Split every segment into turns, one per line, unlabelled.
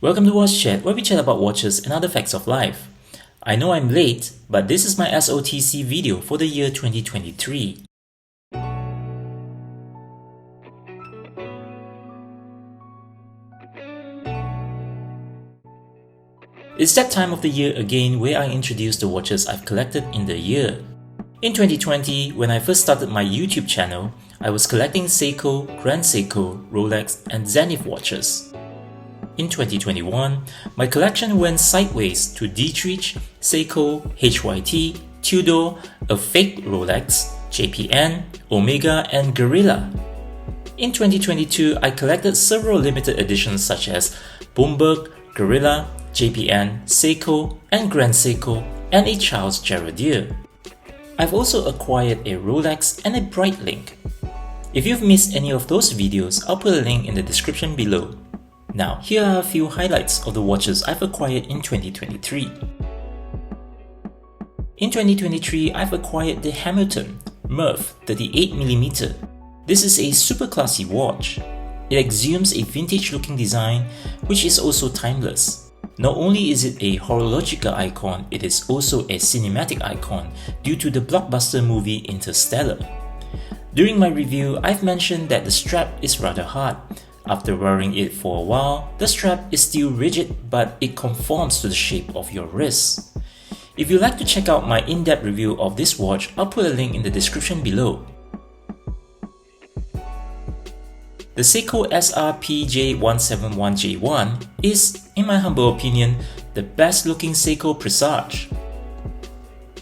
Welcome to Watchat, where we chat about watches and other facts of life. I know I'm late, but this is my SOTC video for the year 2023. It's that time of the year again where I introduce the watches I've collected in the year. In 2020, when I first started my YouTube channel, I was collecting Seiko, Grand Seiko, Rolex and Zenith watches. In 2021, my collection went sideways to Dietrich, Seiko, HYT, Tudor, a fake Rolex, JPN, Omega and Gorilla. In 2022, I collected several limited editions such as baume, Gorilla, JPN, Seiko and Grand Seiko and a Charles Gerald. I've also acquired a Rolex and a breitling. If you've missed any of those videos, I'll put a link in the description below. Now, here are a few highlights of the watches I've acquired in 2023. In 2023, I've acquired the Hamilton Murph 38mm. This is a super classy watch. It exhumes a vintage looking design which is also timeless. Not only is it a horological icon, it is also a cinematic icon due to the blockbuster movie Interstellar. During my review, I've mentioned that the strap is rather hard. After wearing it for a while, the strap is still rigid but it conforms to the shape of your wrist. If you'd like to check out my in-depth review of this watch, I'll put a link in the description below. The Seiko SRPJ17J1 is, in my humble opinion, the best looking Seiko presage.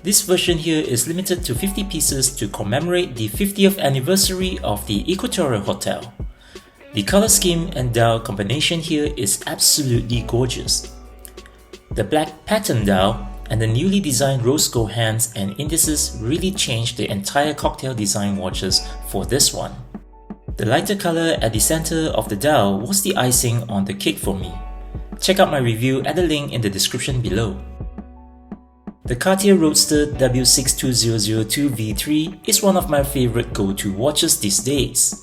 This version here is limited to 50 pieces to commemorate the 50th anniversary of the Equatorial Hotel. The color scheme and dial combination here is absolutely gorgeous. The black pattern dial and the newly designed rose gold hands and indices really changed the entire cocktail design watches for this one. The lighter color at the center of the dial was the icing on the cake for me. Check out my review at the link in the description below. The Cartier Roadster W62002V3 is one of my favorite go-to watches these days.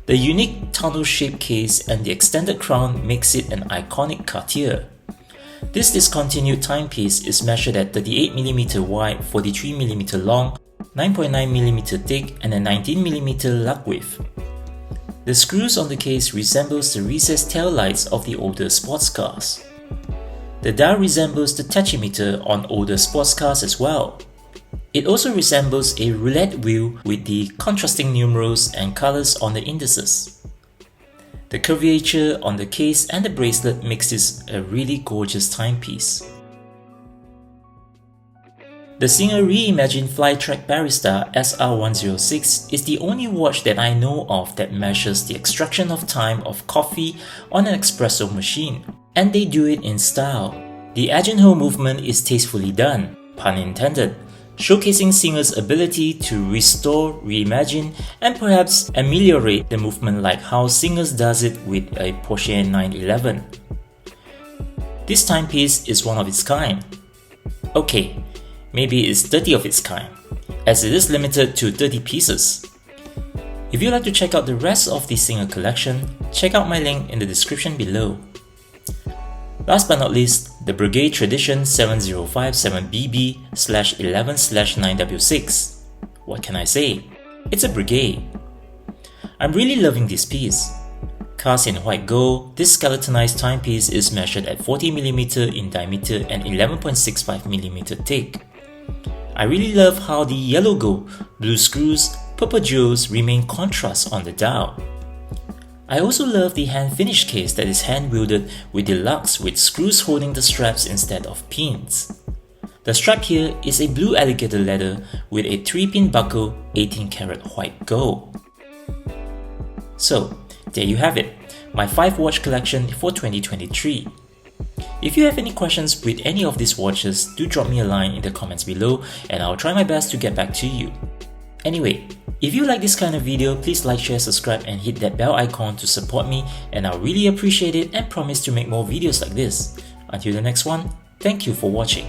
The unique tunnel-shaped case and the extended crown makes it an iconic Cartier. This discontinued timepiece is measured at 38mm wide, 43mm long, 9.9mm thick and a 19mm lug width. The screws on the case resembles the recessed tail lights of the older sports cars. The dial resembles the tachymeter on older sports cars as well. It also resembles a roulette wheel with the contrasting numerals and colors on the indices. The curvature on the case and the bracelet makes this a really gorgeous timepiece. The Singer Reimagined Flytrek Barista SR106 is the only watch that I know of that measures the extraction of time of coffee on an espresso machine, and they do it in style. The edge and hole movement is tastefully done, pun intended, showcasing Singer's ability to restore, reimagine, and perhaps ameliorate the movement like how Singer does it with a Porsche 911. This timepiece is one of its kind. Okay, maybe it's 30 of its kind, as it is limited to 30 pieces. If you'd like to check out the rest of the Singer collection, check out my link in the description below. Last but not least, the Breguet Tradition 7057BB/11/9W6. What can I say? It's a Breguet. I'm really loving this piece. Cast in white gold, this skeletonized timepiece is measured at 40mm in diameter and 11.65mm thick. I really love how the yellow gold, blue screws, purple jewels remain contrast on the dial. I also love the hand finish case that is hand wielded with the lugs with screws holding the straps instead of pins. The strap here is a blue alligator leather with a 3-pin buckle, 18-karat white gold. So, there you have it, my 5 watch collection for 2023. If you have any questions with any of these watches, do drop me a line in the comments below and I'll try my best to get back to you. Anyway, if you like this kind of video, please like, share, subscribe and hit that bell icon to support me, and I'll really appreciate it and promise to make more videos like this. Until the next one, thank you for watching.